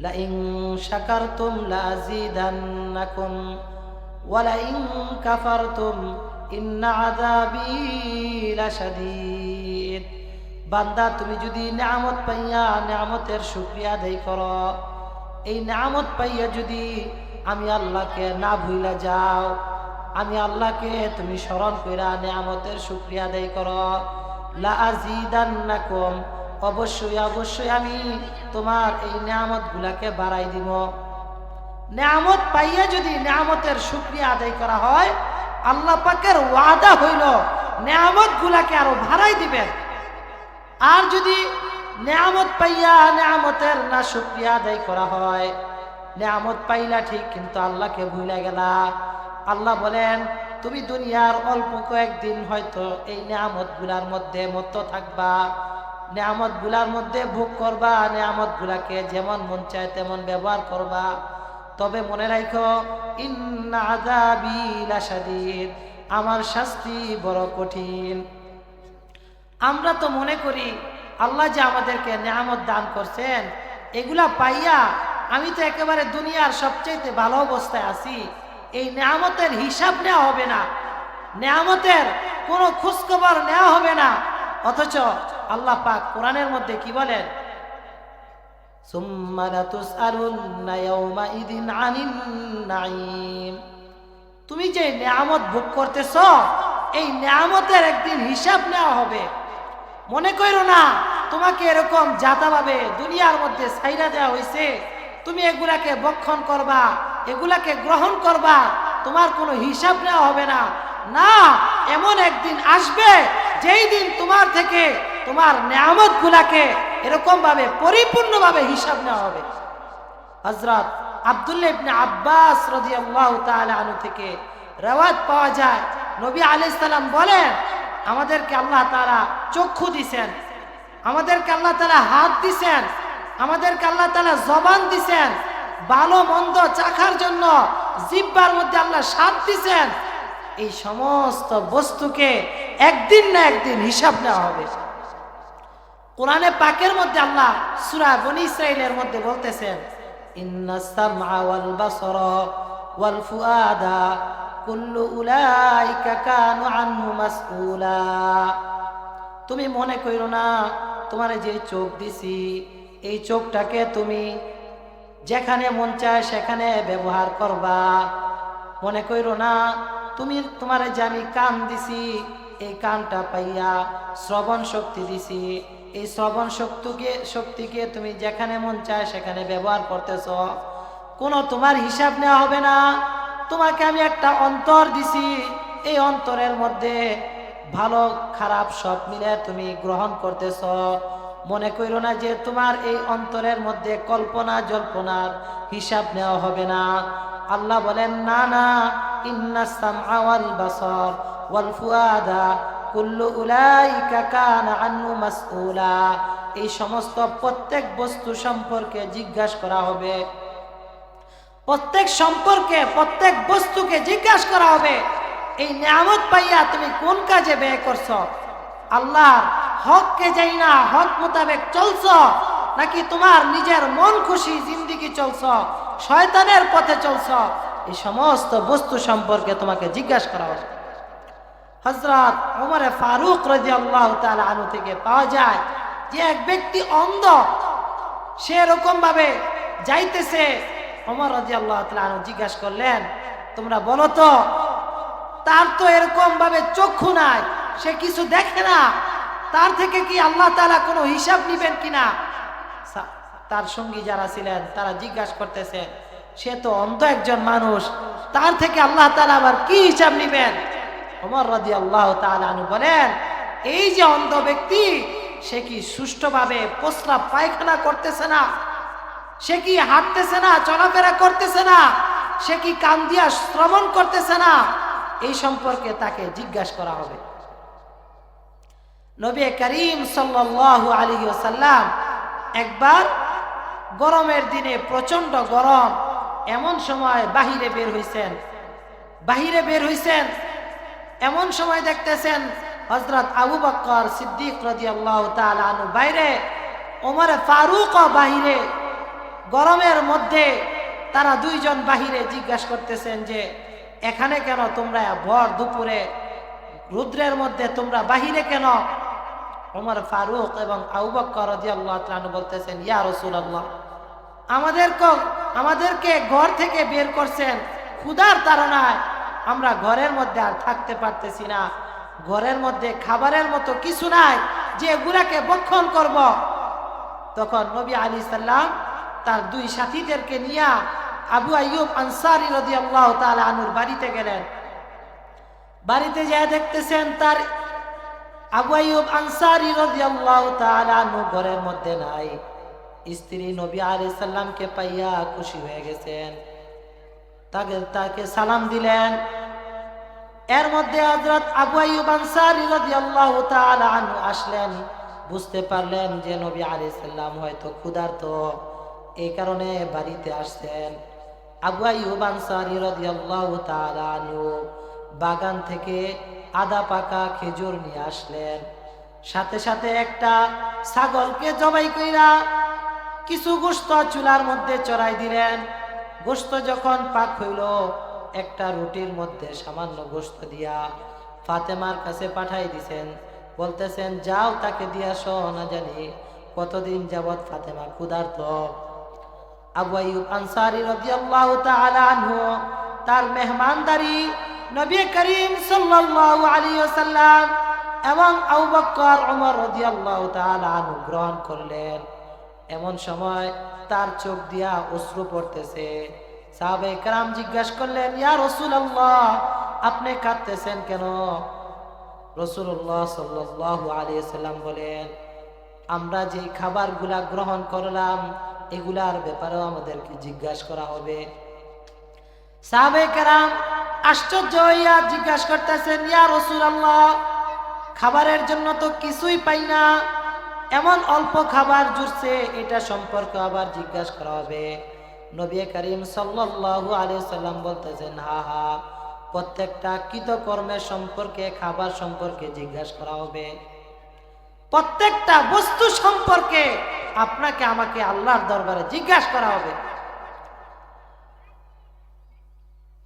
Line শাকারতুম লাযীদান্নাকুম ওয়া line কাফারতুম ইন্না আযাবী লাশাদীদ। বান্দা, তুমি যদি নিয়ামত পাইয়া নিয়ামতের শুকরিয়া আদায় করো, এই নিয়ামত পাইয়া যদি আমি আল্লাহকে না ভুইলা যাও, আমি আল্লাহকে তুমি স্মরণ কইরা নিয়ামতের শুকরিয়া আদায় করো, লা আযীদান্নাকুম, অবশ্যই অবশ্যই আমি তোমার এই নিয়ামত গুলাকে বাড়াই দিব। নিয়ামত পাইয়া যদি নিয়ামতের শুকরিয়া আদায় করা হয়, আল্লাহ পাকের ওয়াদা হইল নিয়ামত গুলাকে আরো বাড়াই দিবেন। আর যদি নিয়ামত পাইয়া নিয়ামতের না শুকরিয়া আদায় করা হয়, নিয়ামত পাইলা ঠিক কিন্তু আল্লাহকে ভুলে গেলা। আল্লাহ বলেন, তুমি দুনিয়ার অল্প কয়েকদিন হয়তো এই নিয়ামত গুলার মধ্যে মত্ত থাকবা, নিয়ামত গুলার মধ্যে ভোগ করবা, নিয়ামত গুলাকে যেমন মন চায় তেমন ব্যবহার করবা, তবে মনে রাখো ইন্না আযাবী লাশাদীদ, আমার শাস্তি বড় কঠিন। আমরা তো মনে করি আল্লাহ যে আমাদেরকে নিয়ামত দান করছেন, এগুলা পাইয়া আমি তো একেবারে দুনিয়ার সবচেয়ে ভালো অবস্থায় আছি, এই নিয়ামতের হিসাব নেওয়া হবে না, নিয়ামতের কোনো খোঁজখবর নেওয়া হবে না। অথচ আল্লাহ পাক কোরআনের মধ্যে কি বলেন? সুম্মা লাতুসআলুন্না ইয়াওমাইযিন আনিন নাঈম। তুমি যে নিয়ামত ভোগ করতেছ, এই নিয়ামতের একদিন হিসাব নেওয়া হবে। মনে করো না তোমাকে এরকম জাতাভাবে দুনিয়ার মধ্যে ছাইরা দেওয়া হয়েছে, তুমি এগুলাকে ভক্ষণ করবা, এগুলাকে গ্রহণ করবা, তোমার কোনো হিসাব নেওয়া হবে না। না, এমন একদিন আসবে যেই দিন তোমার থেকে তোমার নিয়ামত গুলাকে এরকম ভাবে পরিপূর্ণভাবে হিসাব নেওয়া হবে। হযরত আব্দুল্লাহ ইবনে আব্বাস রাদিয়াল্লাহু তাআলা আনহু থেকে রওয়ায়াত পাওয়া যায়, নবী আলাইহিস সালাম বলেন, আমাদেরকে আল্লাহ তাআলা চক্ষু দিবেন, আমাদেরকে আল্লাহ তাআলা হাত দিবেন, আমাদেরকে আল্লাহ তাআলা জবান দিবেন, ভালো মন্দ চাখার জন্য জিহ্বার মধ্যে আল্লাহ স্বাদ দিবেন। এই সমস্ত বস্তুকে একদিন না একদিন হিসাব নেওয়া হবে। কোরআনে পাকের মধ্যে আল্লাহ সূরা বনী ইসরাঈলের মধ্যে বলতেছেন, ইন্নাস সামআ ওয়াল বাসারা ওয়াল ফুআদা কুল্লু উলাইকা কানু আনহু মাসউলা। তুমি মনে কইরো না তোমার যে চোখ দিছি, এই চোখটাকে তুমি যেখানে মন চায় সেখানে ব্যবহার করবা। মনে কইরো না তোমার যে আমি কান দিছি, এই কানটা পাইয়া শ্রবণ শক্তি দিছি, এই শ্রবণ শক্তিকে তুমি যেখানে মন চায় সেখানে ব্যবহার করতেছ, কোনো তোমার হিসাব নেওয়া হবে না। তোমাকে আমি একটা অন্তর দিছি, এই অন্তরের মধ্যে ভালো খারাপ সব মিলে তুমি গ্রহণ করতেছ। মনে কইরো না যে তোমার এই অন্তরের মধ্যে কল্পনা জল্পনার হিসাব নেওয়া হবে না। আল্লাহ বলেন, না না, ইন্নাস সামআ ওয়াল বাসার ওয়াল ফুআদা কুল্লু উলাইকা কানা আনহু মাসউলা। এই সমস্ত প্রত্যেক বস্তু সম্পর্কে জিজ্ঞাসা করা হবে, প্রত্যেক সম্পর্কে প্রত্যেক বস্তুকে জিজ্ঞাসা করা হবে, এই নিয়ামত পাইয়া তুমি কোন কাজে ব্যয় করছো? আল্লাহর হককে যাই না হক মোতাবেক চলছো, নাকি তোমার নিজের মন খুশি জিন্দেগি চলছো, শয়তানের পথে চলছো? এই সমস্ত বস্তু সম্পর্কে তোমাকে জিজ্ঞাসা করা হবে। হযরত ওমর ফারুক রাদিয়াল্লাহু তাআলা আনহু থেকে পাওয়া যায় যে এক ব্যক্তি অন্ধ, সে এরকম ভাবে যাইতেছে। ওমর রাদিয়াল্লাহু তাআলা আনহু জিজ্ঞাসা করলেন, তোমরা বলো তো, তার তো এরকম ভাবে চক্ষু নাই, সে কিছু দেখে না, তার থেকে কি আল্লাহ তাআলা কোনো হিসাব নিবেন কিনা? তার সঙ্গী যারা ছিলেন তারা জিজ্ঞাসা করতেছে, সে তো অন্ধ একজন মানুষ, তার থেকে আল্লাহ তাআলা আবার কি হিসাব নিবেন? ওমর রাদিয়াল্লাহু তাআলা আনহু বলেন, এই যে অন্ধ ব্যক্তি, সে কি সুষ্ঠুভাবে প্রস্রাব পায়খানা করতেছে না? সে কি হাঁটতেছে না, চলাফেরা করতেছে না? সে কি কান দিয়া শ্রবণ করতেছে না? এই সম্পর্কে তাকে জিজ্ঞাসা করা হবে। নবী করিম সাল্লাল্লাহু আলাইহি ওয়াসাল্লাম একবার গরমের দিনে, প্রচন্ড গরম, এমন সময় বাহিরে বের হইছেন। এমন সময় দেখতেছেন হযরত আবু বকর সিদ্দিক রাদিয়াল্লাহু তাআলা আনহু বাইরে, ওমর ফারুক বাহিরে গরমের মধ্যে তারা দুইজন বাহিরে জিজ্ঞাসা করতেছেন যে এখানে কেন তোমরা, ভর দুপুরে রুদ্রের মধ্যে তোমরা বাহিরে কেন? ওমর ফারুক এবং আবু বকর রাদিয়াল্লাহু তাআলা আনহু বলতেছেন, ইয়া রাসূলুল্লাহ, আমাদেরকে ঘর থেকে বের করছেন ক্ষুধার তাড়নায়, আমরা ঘরের মধ্যে আর থাকতে পারতেছি না, ঘরের মধ্যে খাবারের মতো কিছু নাই যে এগুলাকে ভক্ষণ করব। তখন নবী আলাইহিস সালাম তার দুই সাথীদেরকে নিয়ে আবু আইয়ুব আনসারী রাদিয়াল্লাহু তাআলা আনহুর বাড়িতে গেলেন। বাড়িতে যেয়ে দেখতেছেন তার আবু আইয়ুব আনসারী রাদিয়াল্লাহু তাআলা আনহু ঘরের মধ্যে নাই। স্ত্রী নবী আলাইহিস সালামকে পাইয়া খুশি হয়ে গেছেন, তাকে সালাম দিলেন। এর মধ্যে হযরত আবু আইয়ুব আনসারী রাদিয়াল্লাহু তাআলা আনহু আসলেন, বুঝতে পারলেন যে নবী আলাইহিস সালাম হয়তো ক্ষুধার্ত, এই কারণে বাড়িতে আসছেন। আবু আইয়ুব আনসারী রাদিয়াল্লাহু তাআলা আনহু বাগান থেকে আধা পাকা খেজুর নিয়ে আসলেন, সাথে সাথে একটা ছাগলকে জবাই কইরা কিছু গোশত চুলার মধ্যে চড়াই দিলেন। গোশত যখন পাক হইল, একটা রুটির মধ্যে সামান্য গোশত দিয়া ফাতেমার কাছে পাঠাই দিছেন, বলতেছেন যাও তাকে দিয়া আসো, না জানি কতদিন যাবৎ ফাতেমা ক্ষুধার্ত। আবু আইয়ুব আনসারী রাদিয়াল্লাহু তাআলা আনহু তার মেহমানদারি নবী করিম সাল্লাল্লাহু আলাইহি ওয়াসাল্লাম এবং আবু বকর ওমর রাদিয়াল্লাহু তাআলা আনহু গ্রহণ করলেন। এমন সময় তার চোখ দিয়া অশ্রু পড়তেছে। সাহাবায়ে কেরাম জিজ্ঞাসা করলেন, ইয়া রাসূলুল্লাহ, আপনি কাঁদতেছেন কেন? রাসূলুল্লাহ সাল্লাল্লাহু আলাইহি ওয়াসাল্লাম বলেন, আমরা যে খাবারগুলা গ্রহণ করলাম এগুলার ব্যাপারেও আমাদেরকে জিজ্ঞাসা করা হবে। সাহাবায়ে কেরাম আশ্চর্য হইয়া জিজ্ঞাসা করতেছেন, ইয়া রাসূলুল্লাহ, খাবারের জন্য তো কিছুই পাই না, এমন অল্প খাবার জুড়ছে, এটা সম্পর্কে আবার জিজ্ঞাসা করা হবে? নবী করিম সাল্লাল্লাহু আলাইহি ওয়াসাল্লাম বলতেছেন, হা হা, প্রত্যেকটা কৃতকর্মের সম্পর্কে, খাবার সম্পর্কে জিজ্ঞাসা করা হবে। প্রত্যেকটা বস্তু সম্পর্কে আপনাকে আমাকে আল্লাহর দরবারে জিজ্ঞাসা করা হবে।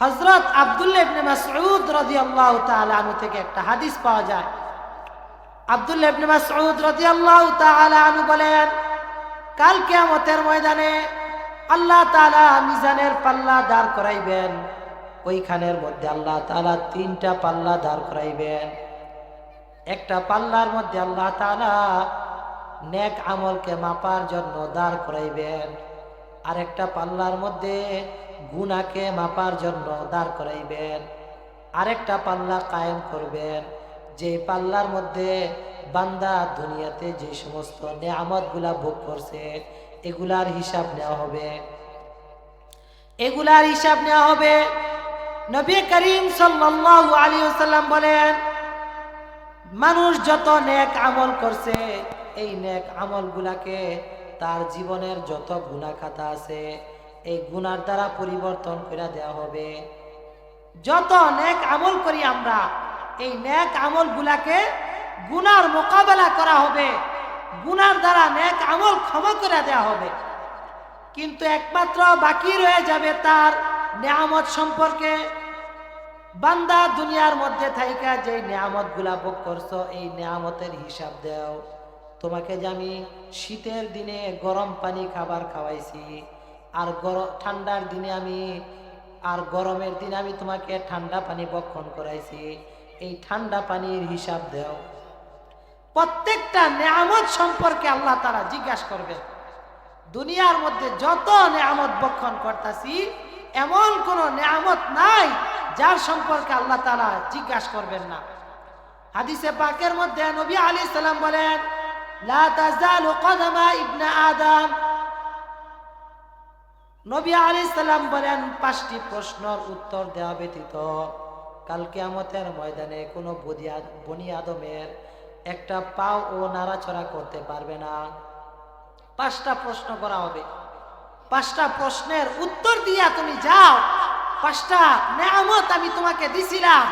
হযরত আব্দুল্লাহ ইবনে মাসউদ রাদিয়াল্লাহু তাআলা আনহু থেকে একটা হাদিস পাওয়া যায়। আব্দুল্লাহ ইবনে মাসউদ রাদিয়াল্লাহু তাআলা আনহু বলেন, কাল কিয়ামতের ময়দানে আল্লাহ তাআলা মিজানের পাল্লা দাঁড় করাইবেন, ওইখানের মধ্যে আল্লাহ তাআলা তিনটা পাল্লা দাঁড় করাইবেন। একটা পাল্লার মধ্যে আল্লাহ তাআলা নেক আমলকে মাপার জন্য দাঁড় করাইবেন, আর একটা পাল্লার মধ্যে গুনাহকে মাপার জন্য দাঁড় করাইবেন। আরেকটা পাল্লা কায়েম করবেন, যে পাল্লার মধ্যে বান্দা দুনিয়াতে যে সমস্ত নেয়ামতগুলা ভোগ করছে এগুলার হিসাব নেওয়া হবে, এগুলার হিসাব নেওয়া হবে। নবী করিম সাল্লাল্লাহু আলাইহি ওয়াসাল্লাম বলেন, মানুষ যত নেক আমল করছে এই নেক আমলগুলাকে তার জীবনের যত গুনাহ খাতা আছে এই গুনার দ্বারা পরিবর্তন করে দেওয়া হবে। যত নেক আমল করি আমরা, এই নেক আমলগুলাকে গুনার মোকাবেলা করা হবে, গুনার দ্বারা নেক আমল ক্ষমা করে দেওয়া হবে। কিন্তু একমাত্র বাকি রয়ে যাবে তার নেয়ামত সম্পর্কে। বান্দা দুনিয়ার মধ্যে থাইকা যে নেয়ামতগুলা ভোগ করছো এই নেয়ামতের হিসাব দাও। তোমাকে যে আমি শীতের দিনে গরম পানি খাবার খাওয়াইছি, আর ঠান্ডার দিনে আর গরমের দিনে আমি তোমাকে ঠান্ডা পানি ভক্ষণ করাইছি, এই ঠান্ডা পানির হিসাব দাও। প্রত্যেকটা নেয়ামত সম্পর্কে আল্লাহ তাআলা জিজ্ঞাসা করবে। দুনিয়ার মধ্যে যত নেয়ামত ভক্ষণ করতেছি এমন কোন নেয়ামত নাই যার সম্পর্কে আল্লাহ তাআলা জিজ্ঞাসা করবেন না। হাদিসে পাকের মধ্যে নবী আলাইহিস সালাম বলেন, লা তাজালু কদমা ইবনে আদম, নবী আলাইহিস সালাম বলেন, 5টি প্রশ্নের উত্তর দেওয়া ব্যতীত কাল কিয়ামতের ময়দানে কোনো বনি আদমের একটা পাও ও নাড়াচড়া করতে পারবে না। 5টা প্রশ্ন করা হবে। 5টা প্রশ্নের উত্তর দিয়া তুমি যাও। 5টা নেয়ামত আমি তোমাকে দিছিলাম,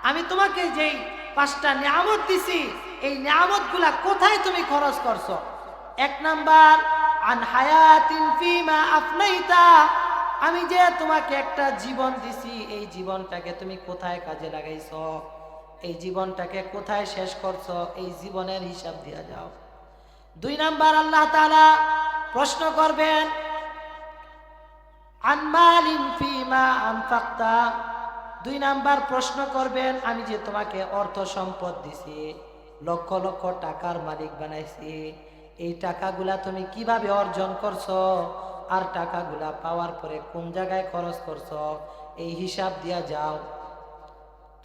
আমি তোমাকে যেই 5টা নেয়ামত দিছি এই নেয়ামতগুলা কোথায় তুমি খরচ করছো? 1 নাম্বার, আন হায়াতিন ফিমা আফনাইতা, আমি যে তোমাকে একটা জীবন দিছি, এই জীবনটাকে তুমি কোথায় কাজে লাগাইছো, এই জীবনটাকে কোথায় শেষ করছো, এই জীবনের হিসাব দিয়া যাও। 2 নাম্বার আল্লাহ তাআলা প্রশ্ন করবেন আন মালিন ফিমা আনফাকতা, 2 নাম্বার প্রশ্ন করবেন আমি যে তোমাকে অর্থ সম্পদ দিছি, লক্ষ লক্ষ টাকার মালিক বানাইছি, এই টাকাগুলা তুমি কিভাবে অর্জন করছো, আর টাকাগুলা পাওয়ার পরে কোন জায়গায় খরচ করছো, এই হিসাব দিয়া যাও।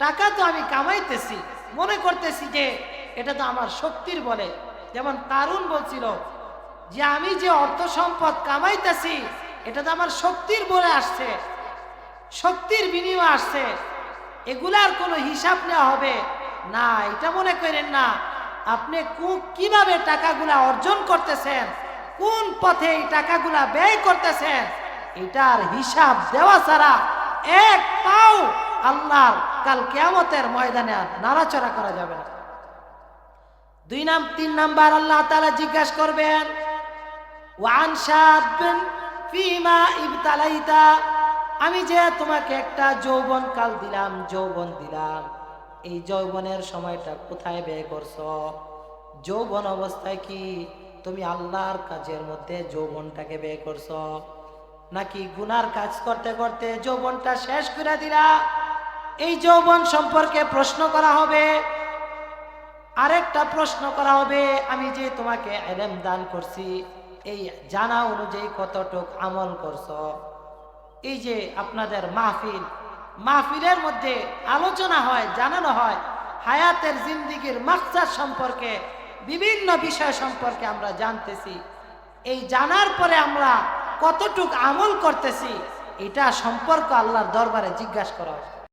টাকা তো আমি কামাইতেছি, মনে করতেছি যে এটা তো আমার শক্তির বলে, যেমন কারুন বলছিল যে আমি যে অর্থ সম্পদ কামাইতেছি এটা তো আমার শক্তির বলে আসছে, শক্তির বিনিময়ে আসছে, এগুলার কোনো হিসাব নেওয়া হবে না। এটা মনে করেন না, আপনি কিভাবে টাকাগুলা অর্জন করতেছেন, কোন পথে এই টাকাগুলা ব্যয় করতেছেন, এটার হিসাব দেওয়া ছাড়া এক পাও আল্লাহর কাল কিয়ামতের ময়দানে নাড়াচড়া করা যাবে না। 3 নাম্বার আল্লাহ তাআলা জিজ্ঞাসা করবেন ওয়ান শাবিন ফিমা ইবতালাইতা, আমি যে তোমাকে একটা যৌবন কাল দিলাম, যৌবন দিলাম, এই যৌবনের সময়টা কোথায় ব্যয় করছো, যৌবন অবস্থায় কি তুমি আল্লাহর কাজের মধ্যে যৌবনটাকে ব্যয় করছো, নাকি গুনার কাজ করতে করতে যৌবনটা শেষ করে দিলা। এই যৌবন সম্পর্কে প্রশ্ন করা হবে। আরেকটা প্রশ্ন করা হবে আমি যে তোমাকে ইলম দান করছি, এই জানা অনুযায়ী কতটুক আমল করছো। এই যে আপনাদের মাহফিলের মধ্যে আলোচনা হয়, জানানো হয় হায়াতের জিন্দেগির মাকসাদ সম্পর্কে, বিভিন্ন বিষয় সম্পর্কে আমরা জানতেছি, এই জানার পরে আমরা কতটুক আমল করতেছি এটা সম্পর্ক আল্লাহর দরবারে জিজ্ঞাসা করা হয়।